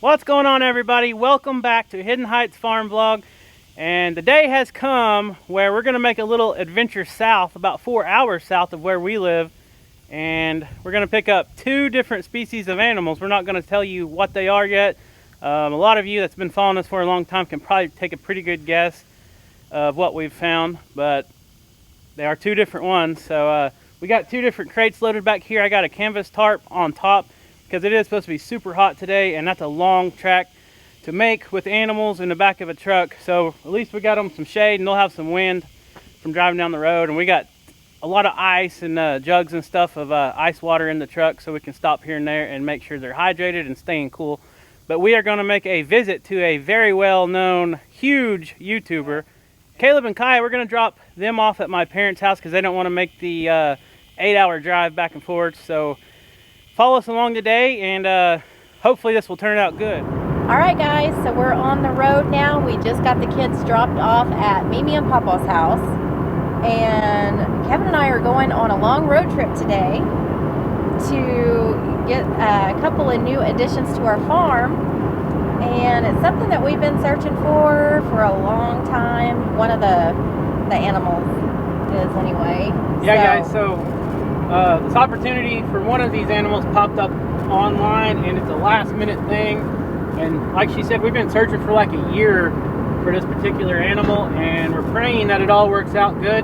What's going on, everybody? Welcome back to Hidden Heights Farm Vlog. And the day has come where we're going to make a little adventure south, about 4 hours south of where we live. And we're going to pick up 2 different species of animals. We're not going to tell you what they are yet. A lot of you that's been following us for a long time can probably take a pretty good guess of what we've found. But they are 2 different ones. So we got 2 different crates loaded back here. I got a canvas tarp on top, because it is supposed to be super hot today, and that's a long track to make with animals in the back of a truck. So at least we got them some shade, and they'll have some wind from driving down the road. And we got a lot of ice and jugs and stuff of ice water in the truck, so we can stop here and there and make sure they're hydrated and staying cool. But we are going to make a visit to a very well-known, huge YouTuber. Caleb and Kai, we're going to drop them off at my parents' house because they don't want to make the 8-hour drive back and forth. So follow us along today, and hopefully this will turn out good. All right, guys, so we're on the road now. We just got the kids dropped off at Mimi and Papa's house, and Kevin and I are going on a long road trip today to get a couple of new additions to our farm, and it's something that we've been searching for a long time. One of the animals is, anyway. Yeah, guys, so this opportunity for one of these animals popped up online, and it's a last minute thing. And like she said, we've been searching for like a year for this particular animal, and we're praying that it all works out good.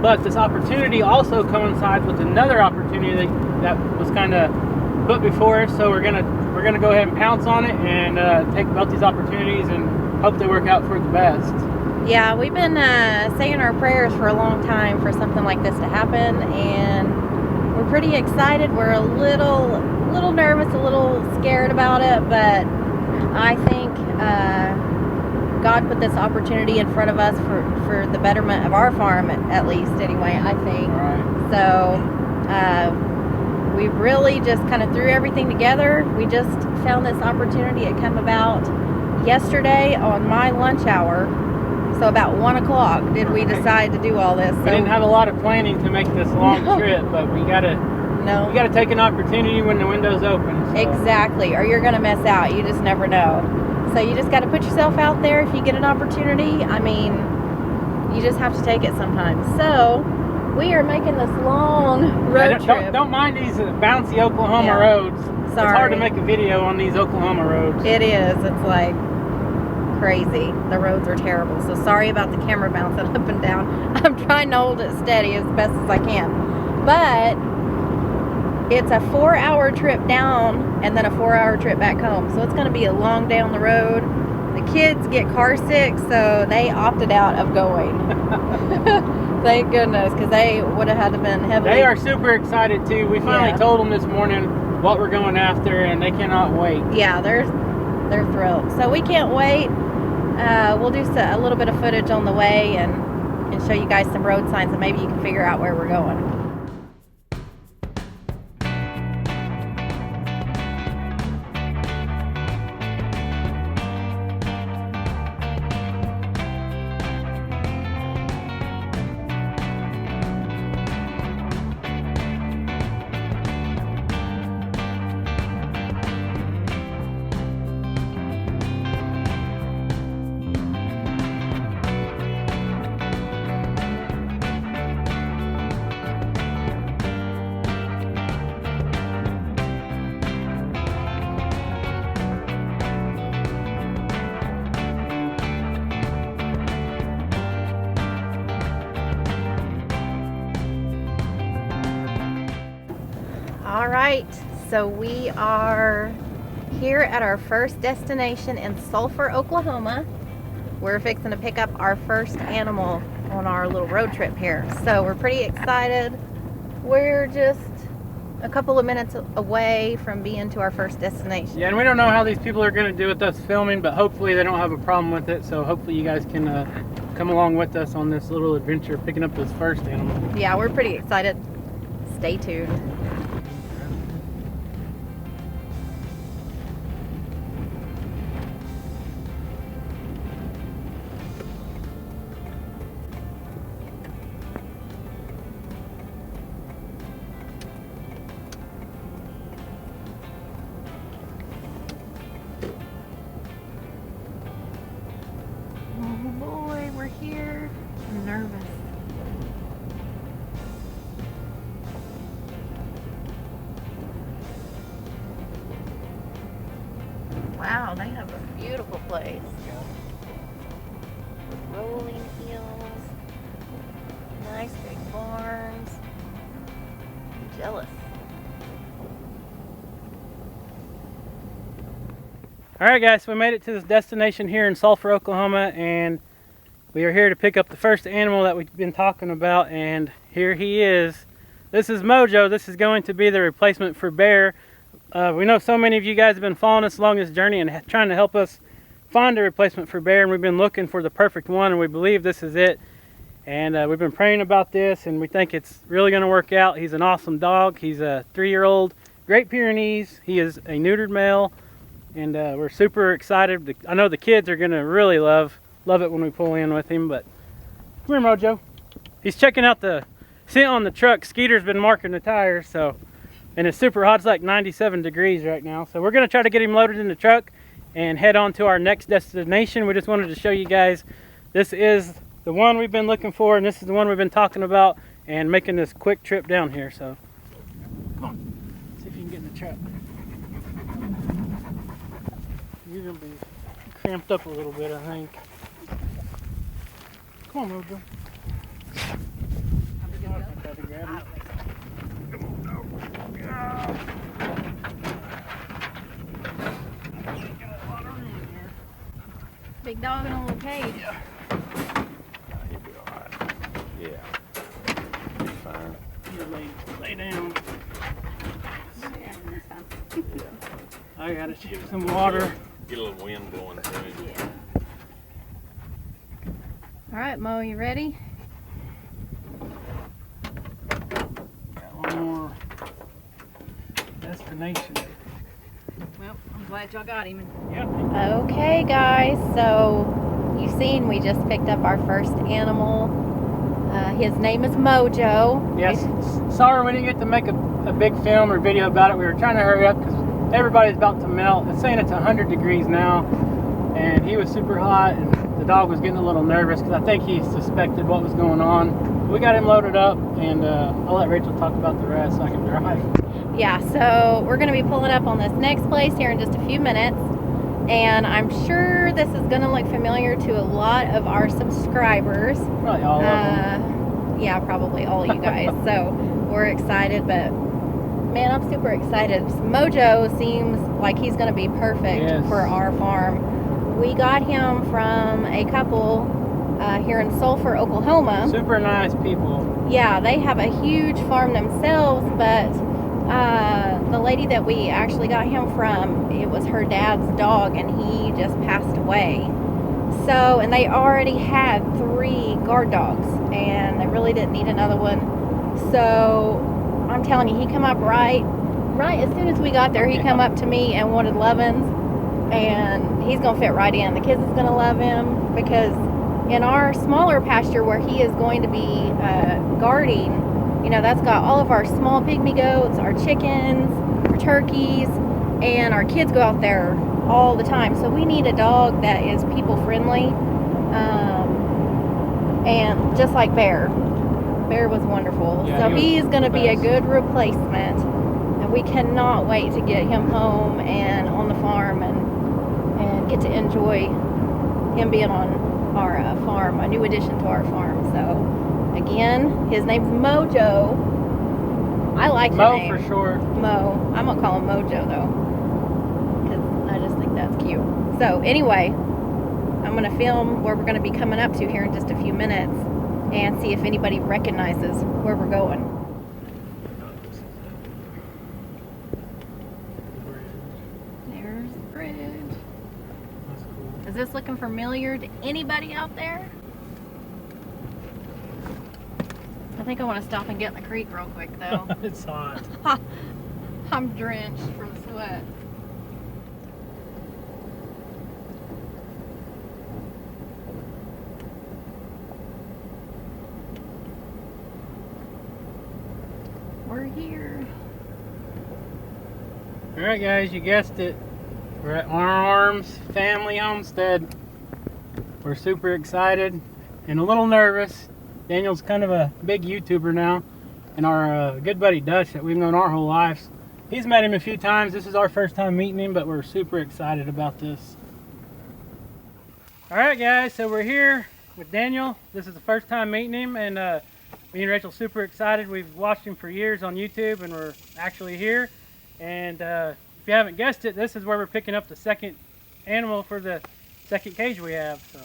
But this opportunity also coincides with another opportunity that was kind of put before us. So we're gonna go ahead and pounce on it and take both these opportunities and hope they work out for the best. Yeah, we've been saying our prayers for a long time for something like this to happen, and we're pretty excited. We're a little nervous, a little scared about it, but I think God put this opportunity in front of us for the betterment of our farm, at least, anyway, I think. Right. So we really just kind of threw everything together. We just found this opportunity. It came about yesterday on my lunch hour. So about 1 o'clock did we decide to do all this. So we didn't have a lot of planning to make this long trip, but we gotta take an opportunity when the window's open. So. Exactly, or you're gonna miss out. You just never know. So you just got to put yourself out there if you get an opportunity. I mean, you just have to take it sometimes. So we are making this long road trip. Don't mind these bouncy Oklahoma roads. Sorry. It's hard to make a video on these Oklahoma roads. It is. It's like crazy. The roads are terrible. So sorry about the camera bouncing up and down. I'm trying to hold it steady as best as I can. But it's a 4-hour trip down and then a 4-hour trip back home. So it's going to be a long day on the road. The kids get car sick, so they opted out of going. Thank goodness, because they would have had to been heavily. They are super excited too. We finally told them this morning what we're going after, and they cannot wait. Yeah, they're thrilled. So we can't wait. We'll do a little bit of footage on the way and show you guys some road signs, and maybe you can figure out where we're going. All right, so we are here at our first destination in Sulphur, Oklahoma. We're fixing to pick up our first animal on our little road trip here. So we're pretty excited. We're just a couple of minutes away from being to our first destination. Yeah, and we don't know how these people are going to do with us filming, but hopefully they don't have a problem with it. So hopefully you guys can come along with us on this little adventure picking up this first animal. Yeah, we're pretty excited. Stay tuned. nervous. Wow, they have a beautiful place. Rolling hills, nice big barns. I'm jealous. All right, guys, so we made it to this destination here in Sulphur, Oklahoma, and we are here to pick up the first animal that we've been talking about, and here he is. This is Mojo. This is going to be the replacement for Bear. We know so many of you guys have been following us along this journey and trying to help us find a replacement for Bear, and we've been looking for the perfect one, and we believe this is it. And we've been praying about this, and we think it's really going to work out. He's an awesome dog. He's a 3-year-old Great Pyrenees. He is a neutered male, and we're super excited. I know the kids are going to really love it when we pull in with him. But come here, Mojo. He's checking out the scent on the truck. Skeeter's been marking the tires, so, and it's super hot. It's like 97 degrees right now. So we're going to try to get him loaded in the truck and head on to our next destination. We just wanted to show you guys this is the one we've been looking for, and this is the one we've been talking about and making this quick trip down here. So come on, see if you can get in the truck. You're gonna be cramped up a little bit, I think. Come on, Mojo. Big dog in a little cage. Yeah. He'll be alright. Yeah. He'll be fine. You lay down. I gotta shoot some water. Get a little wind blowing through. Yeah. All right, Mo, you ready? Got one more destination. Well, I'm glad y'all got him. Yep. Okay, guys, so you've seen we just picked up our first animal. His name is Mojo. Yes. Sorry we didn't get to make a big film or video about it. We were trying to hurry up because everybody's about to melt. It's saying it's 100 degrees now, and he was super hot, and the dog was getting a little nervous because I think he suspected what was going on. We got him loaded up, and I'll let Rachel talk about the rest so I can drive. Yeah, so we're going to be pulling up on this next place here in just a few minutes, and I'm sure this is going to look familiar to a lot of our subscribers. Probably all of them. Yeah, probably all you guys. So we're excited, but man, I'm super excited. Mojo seems like he's going to be perfect for our farm. We got him from a couple here in Sulphur, Oklahoma. Super nice people. Yeah, they have a huge farm themselves, but the lady that we actually got him from, it was her dad's dog, and he just passed away. So, and they already had 3 guard dogs, and they really didn't need another one. So, I'm telling you, he come up right as soon as we got there, he come up to me and wanted lovin's, and he's gonna fit right in. The kids is gonna love him, because in our smaller pasture where he is going to be guarding, you know, that's got all of our small pygmy goats, our chickens, our turkeys, and our kids go out there all the time. So we need a dog that is people friendly, and just like Bear was wonderful. Yeah, so he is going to be a best. good replacement, and we cannot wait to get him home and on the farm and get to enjoy him being on our farm, a new addition to our farm. So again, his name's Mojo. I like the name. Mo for sure. Mo. I'm gonna call him Mojo though, because I just think that's cute. So anyway, I'm gonna film where we're gonna be coming up to here in just a few minutes and see if anybody recognizes where we're going. There's the bridge. That's cool. Is this looking familiar to anybody out there? I think I want to stop and get in the creek real quick though. It's hot. I'm drenched from sweat. We're here. All right, guys, you guessed it. We're at Arms Family Homestead. We're super excited and a little nervous. Daniel's kind of a big YouTuber now, and our good buddy Dutch that we've known our whole lives, he's met him a few times. This is our first time meeting him, but we're super excited about this. All right, guys, so we're here with Daniel. This is the first time meeting him, and me and Rachel super excited. We've watched him for years on YouTube, and we're actually here. And if you haven't guessed it, this is where we're picking up the second animal for the second cage we have. So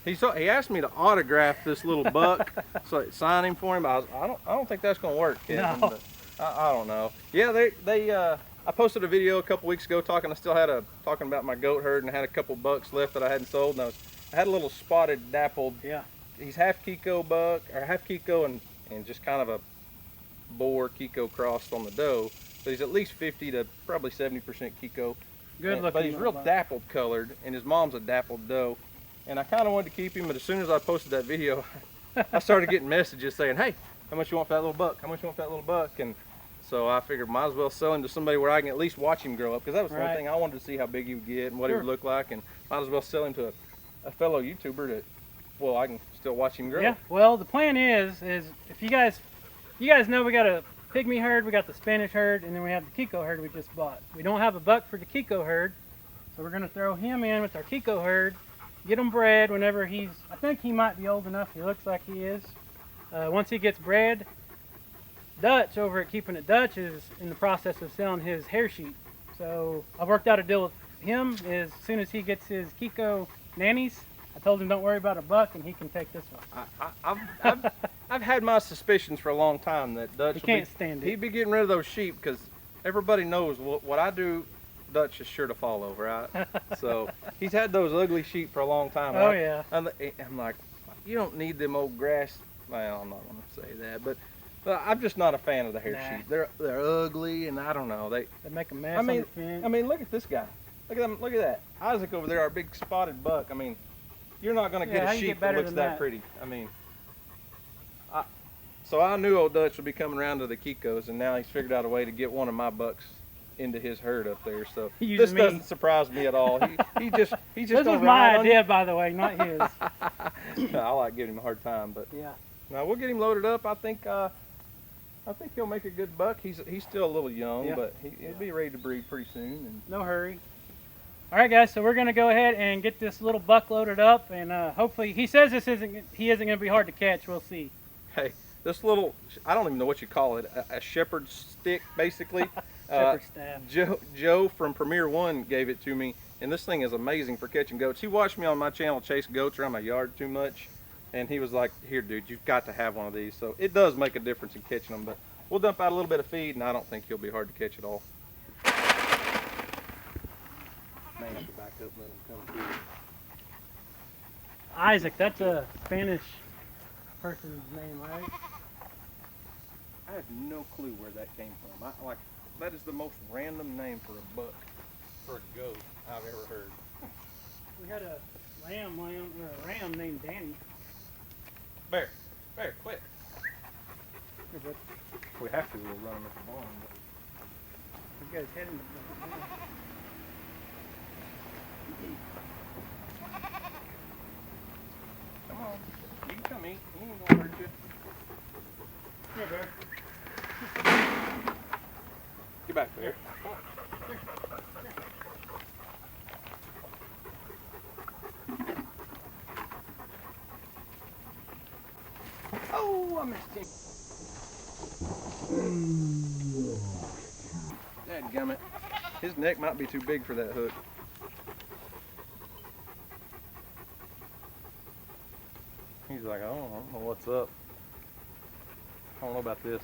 He asked me to autograph this little buck, so sign him for him. I don't think that's gonna work, Kevin. No. But I don't know. Yeah, I posted a video a couple weeks ago talking about my goat herd, and I had a couple bucks left that I hadn't sold. And I had a little spotted dappled. yeah, He's half Kiko buck, or half Kiko and just kind of a boar Kiko crossed on the doe. But he's at least 50 to probably 70% Kiko. good looking. But he's real buck. dappled colored, and his mom's a dappled doe. And I kind of wanted to keep him, but as soon as I posted that video, I started getting messages saying, "Hey, how much you want for that little buck? How much you want for that little buck?" And so I figured might as well sell him to somebody where I can at least watch him grow up, because that was the one thing I wanted to see, how big he would get and what he would look like, and might as well sell him to a fellow YouTuber that, well, I can still watch him grow. Yeah. Well, the plan is if you guys know, we got a pygmy herd, we got the Spanish herd, and then we have the Kiko herd we just bought. We don't have a buck for the Kiko herd, so we're gonna throw him in with our Kiko herd, get him bred whenever I think he might be old enough. He looks like he is. Once he gets bred, Dutch over at Keeping It Dutch is in the process of selling his hair sheet. So I've worked out a deal with him. As soon as he gets his Kiko nannies, I told him don't worry about a buck, and he can take this one. I've had my suspicions for a long time that Dutch He can't stand it. He'd be getting rid of those sheep, because everybody knows what I do, Dutch is sure to fall over, right? So he's had those ugly sheep for a long time. Oh, yeah. I'm like, you don't need them old grass. Well, I'm not going to say that, but I'm just not a fan of the hair sheep. They're ugly, and I don't know. They make a mess on the fence. I mean, look at this guy. Look at them. Look at that. Isaac over there, our big spotted buck. I mean, you're not going to get a sheep that looks that pretty. I mean, so I knew old Dutch would be coming around to the Kikos, and now he's figured out a way to get one of my bucks into his herd up there. So this doesn't surprise me at all. He just this was my idea, by the way, not his. I like giving him a hard time, but yeah. Now we'll get him loaded up. I think he'll make a good buck. He's still a little young, but he'll be ready to breed pretty soon. And no hurry. All right, guys. So we're gonna go ahead and get this little buck loaded up, and hopefully, he says he isn't gonna be hard to catch. We'll see. Hey, this little, I don't even know what you call it, a shepherd's stick, basically. Shepherd's staff. Joe from Premier One gave it to me, and this thing is amazing for catching goats. He watched me on my channel chase goats around my yard too much, and he was like, "Here, dude, you've got to have one of these." So it does make a difference in catching them, but we'll dump out a little bit of feed, and I don't think he'll be hard to catch at all. May have to back up and let him come through. Isaac, that's a Spanish person's name, right? I have no clue where that came from. That is the most random name for a buck, for a goat I've ever heard. We had a ram named Danny. Bear, quit. Here, bud. We have to, we'll run him at the barn. You guys heading to Come on, you can come eat. He ain't gonna hurt you. Here, Bear. Get back there. Oh, I missed him. Dadgummit. His neck might be too big for that hook. He's like, I don't know what's up. I don't know about this.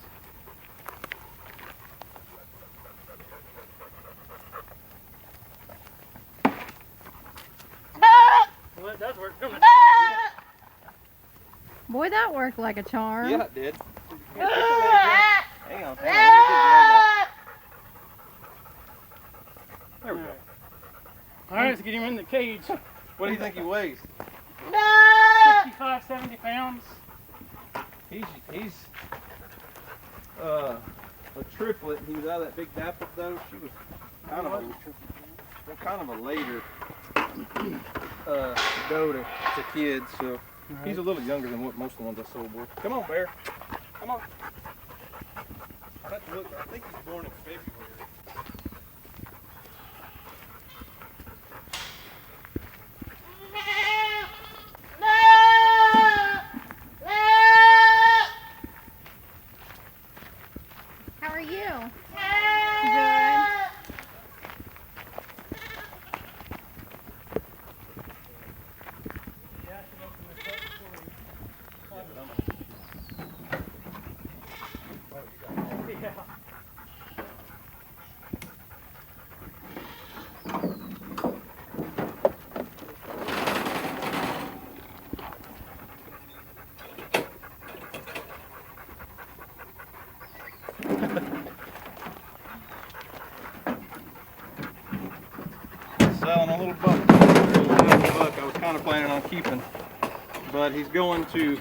Well, it does work. Boy, that worked like a charm. Yeah, it did. Hang on. Let me get there we go. All right, let's get him in the cage. What do you think he weighs? 65, 70 pounds. He's a triplet. He was out of that big dapple though. She was kind of a later doe to kids. So Right. He's a little younger than what most of the ones I sold were. Come on, Bear. Come on. I have to look. I think he's born in February. How are you? Selling a little buck. I was kind of planning on keeping, but he's going to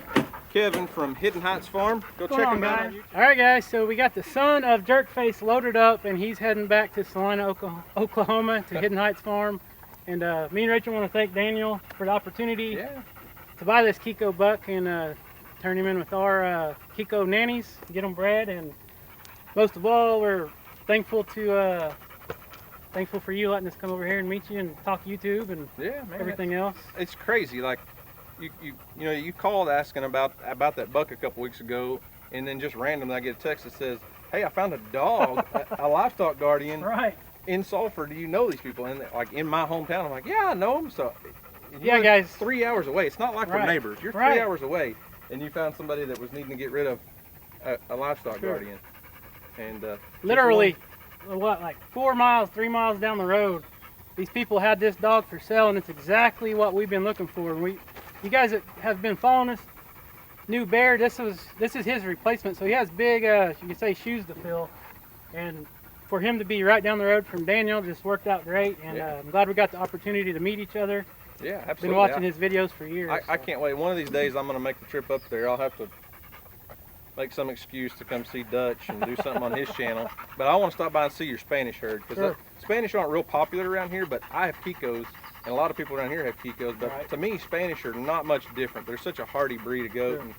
Kevin from Hidden Heights Farm. Go check him out on YouTube. All right, guys. So we got the son of Jerkface loaded up, and he's heading back to Salina, Oklahoma, to Hidden Heights Farm. And me and Rachel want to thank Daniel for the opportunity to buy this Kiko buck and turn him in with our Kiko nannies, get them bred, and most of all, we're thankful to. Thankful for you letting us come over here and meet you and talk YouTube and everything else. It's crazy. Like you called asking about that buck a couple weeks ago, and then just randomly I get a text that says, "Hey, I found a dog, a livestock guardian in Sulphur. Do you know these people?" And like in my hometown, I'm like, "Yeah, I know them." So yeah, guys, 3 hours away. It's not like we're neighbors. You're 3 hours away, and you found somebody that was needing to get rid of a livestock guardian, and literally. What, like 4 miles, 3 miles down the road, these people had this dog for sale, and it's exactly what we've been looking for. And you guys that have been following us knew Bear. This is his replacement, so he has big, you could say, shoes to fill. And for him to be right down the road from Daniel just worked out great. And I'm glad we got the opportunity to meet each other. Yeah, absolutely. Been watching his videos for years. I can't wait. One of these days, I'm going to make the trip up there. I'll have to make some excuse to come see Dutch and do something on his channel. But I want to stop by and see your Spanish herd, because Spanish aren't real popular around here, but I have Kikos, and a lot of people around here have Kikos, but to me, Spanish are not much different. They're such a hardy breed of goat, and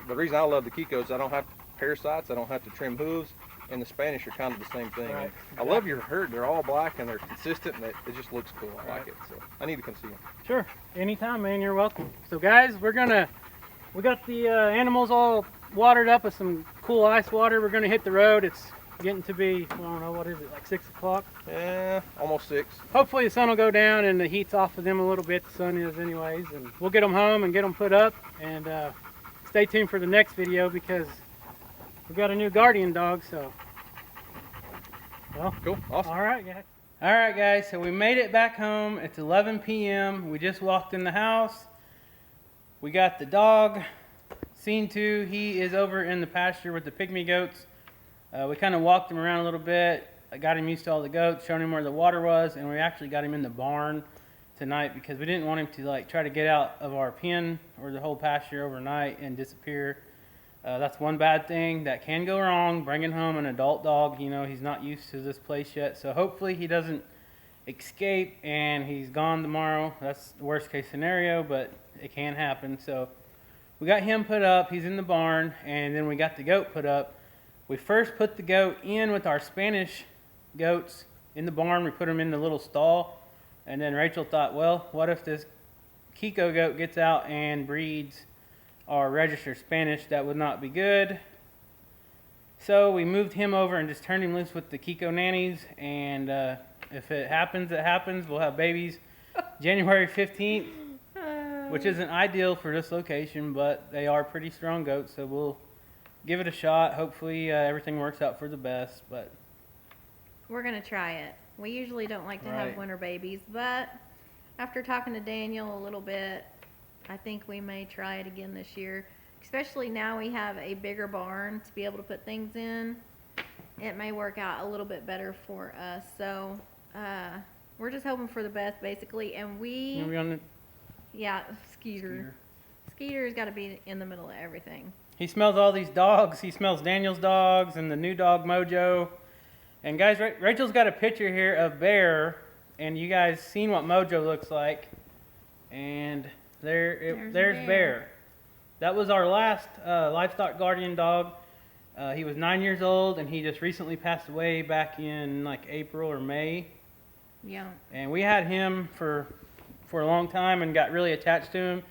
the reason I love the Kikos, I don't have parasites, I don't have to trim hooves, and the Spanish are kind of the same thing. I love your herd. They're all black, and they're consistent, and it just looks cool. I like it, so I need to come see them. Sure, anytime, man, you're welcome. So guys, we got the animals all watered up with some cool ice water. We're gonna hit the road. It's getting to be, I don't know, what is it, like 6 o'clock? Yeah, almost 6. Hopefully the sun will go down and the heat's off of them a little bit. The sun is anyways, and we'll get them home and get them put up. And stay tuned for the next video, because we got a new guardian dog. So, well, cool, awesome. All right, guys. So we made it back home. It's 11 p.m. We just walked in the house. We got the dog. Scene 2, he is over in the pasture with the pygmy goats. We kind of walked him around a little bit. I got him used to all the goats, showing him where the water was, and we actually got him in the barn tonight because we didn't want him to like try to get out of our pen or the whole pasture overnight and disappear. That's one bad thing that can go wrong, bringing home an adult dog. You know, he's not used to this place yet, so hopefully he doesn't escape and he's gone tomorrow. That's the worst case scenario, but it can happen. So we got him put up, he's in the barn, and then we got the goat put up. We first put the goat in with our Spanish goats in the barn. We put them in the little stall, and then Rachel thought, well, what if this Kiko goat gets out and breeds our registered Spanish? That would not be good. So we moved him over and just turned him loose with the Kiko nannies, and if it happens, it happens. We'll have babies January 15th. Which isn't ideal for this location, but they are pretty strong goats, so we'll give it a shot. Hopefully everything works out for the best, but we're gonna try it. We usually don't like to have winter babies, but after talking to Daniel a little bit, I think we may try it again this year. Especially now we have a bigger barn to be able to put things in. It may work out a little bit better for us. So we're just hoping for the best, basically. And Skeeter's got to be in the middle of everything. He smells all these dogs. He smells Daniel's dogs and the new dog Mojo. And guys, Rachel's got a picture here of Bear, and you guys seen what Mojo looks like. And There's Bear. That was our last livestock guardian dog. He was 9 years old, and he just recently passed away back in like April or May. Yeah. And we had him for a long time and got really attached to him.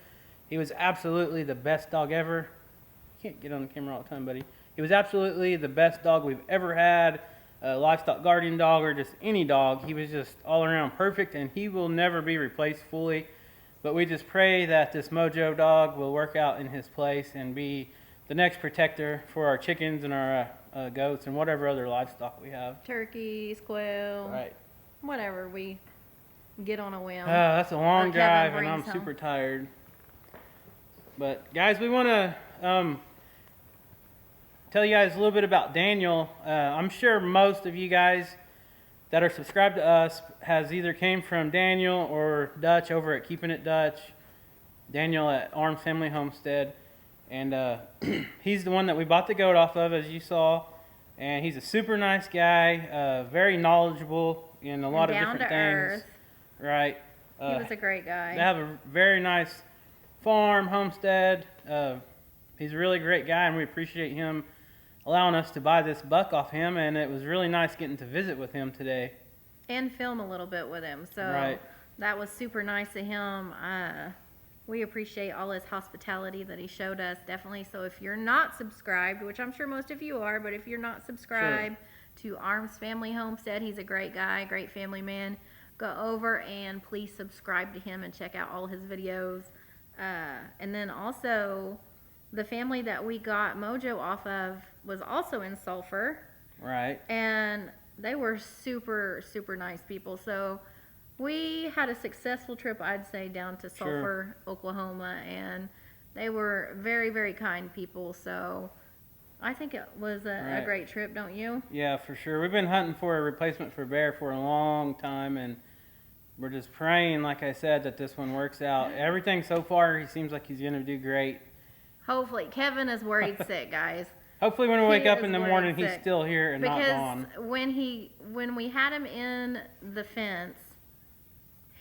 He was absolutely the best dog ever. You can't get on the camera all the time, buddy. He was absolutely the best dog we've ever had. A livestock guardian dog or just any dog. He was just all around perfect, and he will never be replaced fully. But we just pray that this Mojo dog will work out in his place and be the next protector for our chickens and our goats and whatever other livestock we have. Turkeys, quail, Right. whatever we get on a whim. That's a long Or Kevin drive, and I'm brings home. super tired. But guys, we want to tell you guys a little bit about Daniel. I'm sure most of you guys that are subscribed to us has either came from Daniel or Dutch over at Keeping It Dutch, Daniel at Arms Family Homestead. And he's the one that we bought the goat off of, as you saw. And he's a super nice guy, very knowledgeable in a lot of different things. Earth. Right. He was a great guy. They have a very nice farm, homestead. He's a really great guy, and we appreciate him allowing us to buy this buck off him. And it was really nice getting to visit with him today. And film a little bit with him. So Right. that was super nice of him. We appreciate all his hospitality that he showed us, definitely. So if you're not subscribed, which I'm sure most of you are, but if you're not subscribed to Arms Family Homestead, he's a great guy, great family man. Go over and please subscribe to him and check out all his videos. And then also, the family that we got Mojo off of was also in Sulphur. Right. And they were super, super nice people. So we had a successful trip, I'd say, down to Sulphur, Oklahoma, and they were very, very kind people. So I think it was a great trip, don't you? Yeah, for sure. We've been hunting for a replacement for Bear for a long time, and we're just praying, like I said, that this one works out. Everything so far, he seems like he's going to do great. Hopefully. Kevin is worried sick, guys. Hopefully when we wake up in the is morning, worried he's sick. still here and not gone. Because when we had him in the fence,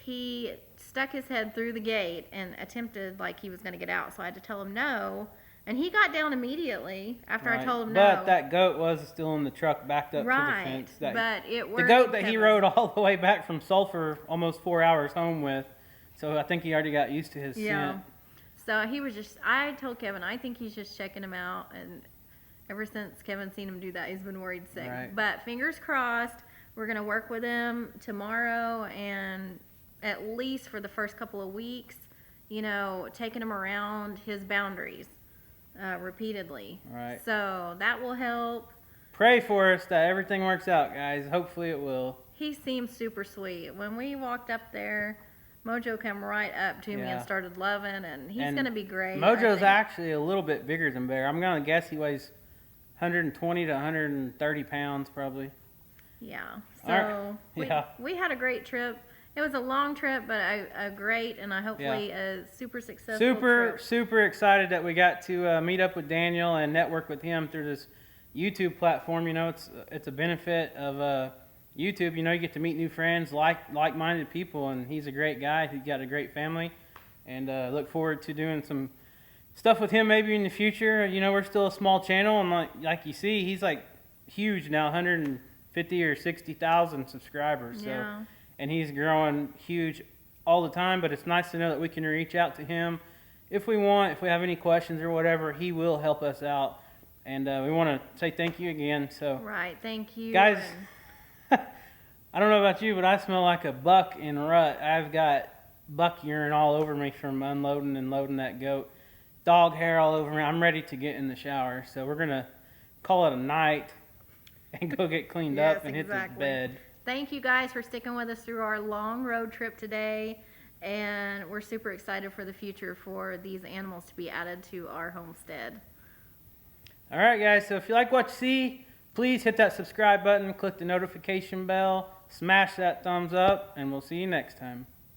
he stuck his head through the gate and attempted like he was going to get out. So I had to tell him no. And he got down immediately after I told him no. But that goat was still in the truck backed up to the fence. But it worked. The goat that he rode all the way back from Sulphur almost 4 hours home with. So I think he already got used to his scent. So he was just, I told Kevin, I think he's just checking him out. And ever since Kevin's seen him do that, he's been worried sick. Right. But fingers crossed, we're going to work with him tomorrow and at least for the first couple of weeks, you know, taking him around his boundaries repeatedly. Right. So that will help. Pray for us that everything works out, guys. Hopefully it will. He seems super sweet. When we walked up there, Mojo came right up to me and started loving, and he's going to be great. Mojo's actually a little bit bigger than Bear. I'm going to guess he weighs 120 to 130 pounds probably. Yeah. So right. We had a great trip. It was a long trip, but a great and hopefully a super successful trip. Super excited that we got to meet up with Daniel and network with him through this YouTube platform. You know, it's a benefit of YouTube. You know, you get to meet new friends, like-minded people, and he's a great guy. He's got a great family, and look forward to doing some stuff with him maybe in the future. You know, we're still a small channel, and like you see, he's like huge now, 150 or 60,000 subscribers. So. And he's growing huge all the time, but it's nice to know that we can reach out to him if we want, if we have any questions or whatever. He will help us out, and we want to say thank you again. So, right, thank you, guys. I don't know about you, but I smell like a buck in rut. I've got buck urine all over me from unloading and loading that goat. Dog hair all over me. I'm ready to get in the shower, so we're gonna call it a night and go get cleaned up and hit the bed. Thank you guys for sticking with us through our long road trip today, and we're super excited for the future for these animals to be added to our homestead. All right, guys, so if you like what you see, please hit that subscribe button, click the notification bell, smash that thumbs up, and we'll see you next time.